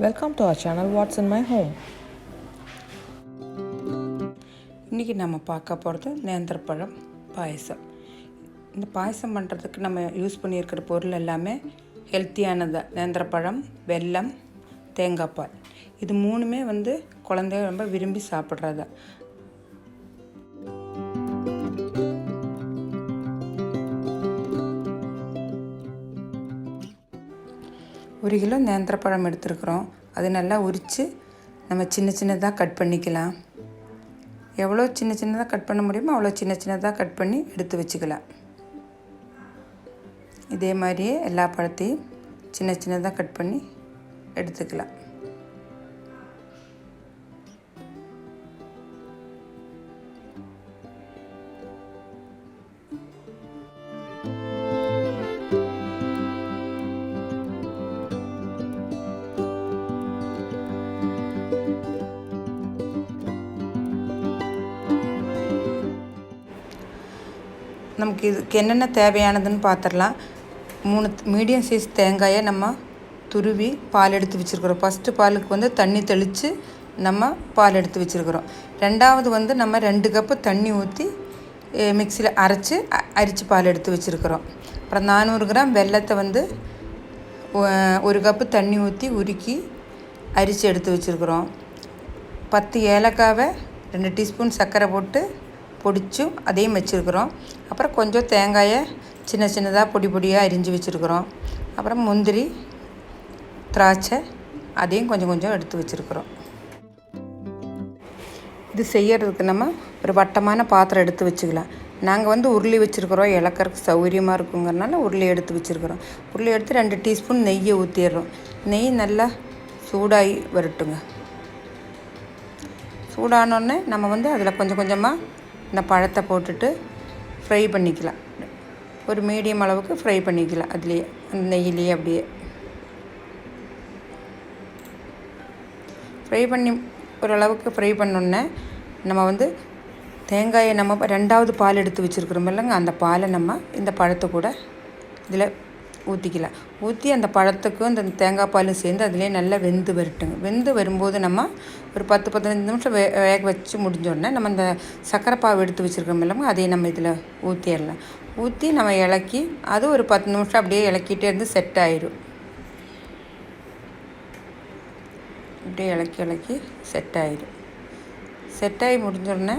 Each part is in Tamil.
Welcome to our channel What's in my home. இன்றைக்கி நம்ம பார்க்க போகிறது நேந்திர பழம் பாயசம். இந்த பாயசம் பண்ணுறதுக்கு நம்ம யூஸ் பண்ணியிருக்கிற பொருள் எல்லாமே ஹெல்த்தியானது. நேந்திர பழம், வெல்லம், தேங்காய் பால், இது மூணுமே குழந்தைங்க ரொம்ப விரும்பி சாப்பிட்றது. ஒரு கிலோ நேந்திர பழம் எடுத்துருக்குறோம். அது நல்லா உரித்து நம்ம சின்ன சின்னதாக கட் பண்ணிக்கலாம். எவ்வளோ சின்ன சின்னதாக கட் பண்ண முடியுமோ அவ்வளோ சின்ன சின்னதாக கட் பண்ணி எடுத்து வச்சுக்கலாம். இதே மாதிரியே எல்லா பழத்தையும் சின்ன சின்னதாக கட் பண்ணி எடுத்துக்கலாம். நமக்கு இதுக்கு என்னென்ன தேவையானதுன்னு பார்த்துடலாம். 3 மீடியம் சைஸ் தேங்காயை நம்ம துருவி பால் எடுத்து வச்சுருக்குறோம். ஃபஸ்ட்டு பாலுக்கு தண்ணி தெளித்து நம்ம பால் எடுத்து வச்சுருக்குறோம். ரெண்டாவது நம்ம 2 கப்பு தண்ணி ஊற்றி மிக்சியில் அரித்து பால் எடுத்து வச்சுருக்குறோம். அப்புறம் 400 கிராம் வெல்லத்தை 1 கப்பு தண்ணி ஊற்றி உருக்கி அரித்து எடுத்து வச்சுருக்குறோம். 10 ஏலக்காவை 2 டீஸ்பூன் சர்க்கரை போட்டு பொடிச்சும் அதையும் வச்சுருக்குறோம். அப்புறம் கொஞ்சம் தேங்காயை சின்ன சின்னதாக பொடி பொடியாக அரிஞ்சு வச்சுருக்குறோம். அப்புறம் முந்திரி, திராட்சை அதையும் கொஞ்சம் கொஞ்சம் எடுத்து வச்சுருக்குறோம். இது செய்யறதுக்கு நம்ம ஒரு வட்டமான பாத்திரம் எடுத்து வச்சுக்கலாம். நாங்கள் உருளி வச்சுருக்குறோம், இலக்கறதுக்கு சௌகரியமாக இருக்குங்கிறனால உருளி எடுத்து வச்சுருக்குறோம். உருளி எடுத்து 2 டீஸ்பூன் நெய்யை ஊற்றிடுறோம். நெய் நல்லா சூடாகி வரட்டுங்க. சூடானோடனே நம்ம அதில் கொஞ்சம் கொஞ்சமாக இந்த பழத்தை போட்டுட்டு ஃப்ரை பண்ணிக்கலாம். ஒரு மீடியம் அளவுக்கு ஃப்ரை பண்ணிக்கலாம். அதுலேயே அந்த நெய்யிலேயே அப்படியே ஃப்ரை பண்ணி ஓரளவுக்கு ஃப்ரை பண்ணோன்னே நம்ம தேங்காயை நம்ம 2வது பால் எடுத்து வச்சுருக்குறோம் இல்லைங்க, அந்த பாலை நம்ம இந்த பழத்தை கூட இதில் ஊற்றிக்கலாம். ஊற்றி அந்த பழத்துக்கும் இந்த தேங்காய் பாலும் சேர்ந்து அதிலே நல்லா வெந்து வரட்டுங்க. வெந்து வரும்போது நம்ம ஒரு 10-15 நிமிஷம் வேக வச்சு முடிஞ்சோடனே நம்ம இந்த சர்க்கரை பாவு எடுத்து வச்சுருக்கோம் இல்லைங்க, அதையும் நம்ம இதில் ஊற்றிடலாம். ஊற்றி நம்ம இலக்கி அது ஒரு 10 நிமிஷம் அப்படியே இலக்கிட்டே இருந்து செட் ஆயிடும். அப்படியே இலக்கி செட் ஆயிடும். செட் ஆகி முடிஞ்சோடனே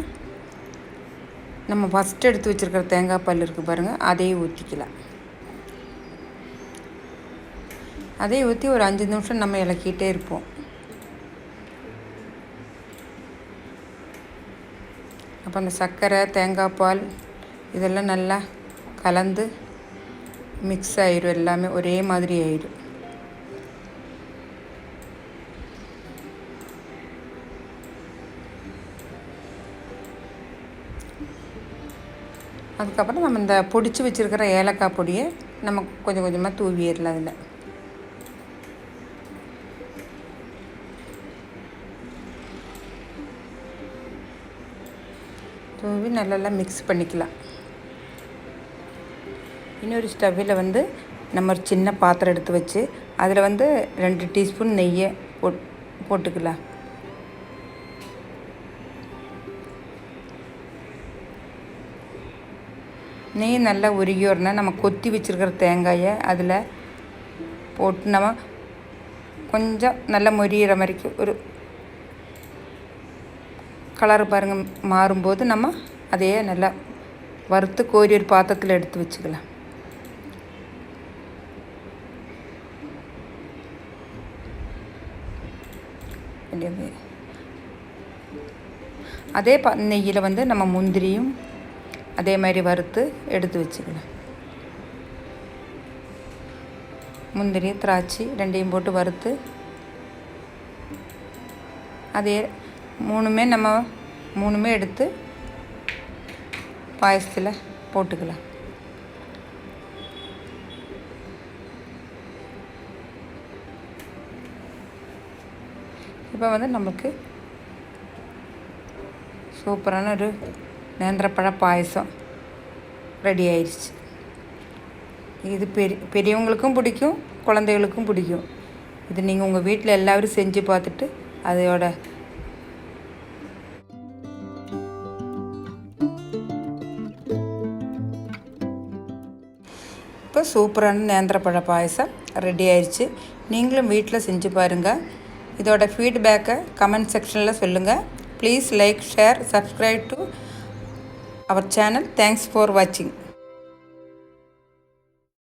நம்ம ஃபஸ்ட்டு எடுத்து வச்சுருக்கிற தேங்காய் பால் இருக்குது பாருங்கள், அதையும் ஊற்றிக்கலாம். அதை ஊற்றி ஒரு 5 நிமிஷம் நம்ம இலக்கிட்டே இருப்போம். அப்போ அந்த சர்க்கரை, தேங்காய் பால் இதெல்லாம் நல்லா கலந்து மிக்ஸ் ஆயிடும். எல்லாமே ஒரே மாதிரி ஆயிடும். அதுக்கப்புறம் நம்ம இந்த பொடிச்சு வச்சுருக்கிற ஏலக்காய் பொடியை நம்ம கொஞ்சம் கொஞ்சமாக தூவிடலாம். அதில் தூவி நல்லா மிக்ஸ் பண்ணிக்கலாம். இன்னொரு ஸ்டவ்வில் நம்ம ஒரு சின்ன பாத்திரம் எடுத்து வச்சு அதில் 2 டீஸ்பூன் நெய்யை போட்டுக்கலாம். நெய் நல்லா உருகி வரணும். நம்ம கொத்தி வச்சுருக்கிற தேங்காயை அதில் போட்டு நம்ம கொஞ்சம் நல்லா மொரியிற மாதிரிக்கு ஒரு கலர் பாருங்கள் மாறும்போது நம்ம அதையே நல்லா வறுத்து கோரி ஒரு பாத்திரத்தில் எடுத்து வச்சுக்கலாம். அதே நெய்யில் நம்ம முந்திரியும் அதே மாதிரி வறுத்து எடுத்து வச்சுக்கலாம். முந்திரி, திராட்சை 2ஐயும் போட்டு வறுத்து அதே மூணுமே எடுத்து பாயசத்தில் போட்டுக்கலாம். இப்போ நமக்கு சூப்பரான ஒரு நேந்திரப்பழ பாயசம் ரெடி ஆயிடுச்சு. இது பெரியவங்களுக்கும் பிடிக்கும், குழந்தைகளுக்கும் பிடிக்கும். இது நீங்கள் உங்கள் வீட்டில் எல்லாரும் செஞ்சு பார்த்துட்டு அதோட இப்போ சூப்பரான நேந்திரப்பழ பாயசம் ரெடி ஆயிடுச்சு. நீங்களும் வீட்டில் செஞ்சு பாருங்கள். இதோட ஃபீட்பேக்கை கமெண்ட் செக்ஷனில் சொல்லுங்கள். Please like, share, subscribe to our channel. Thanks for வாட்சிங்.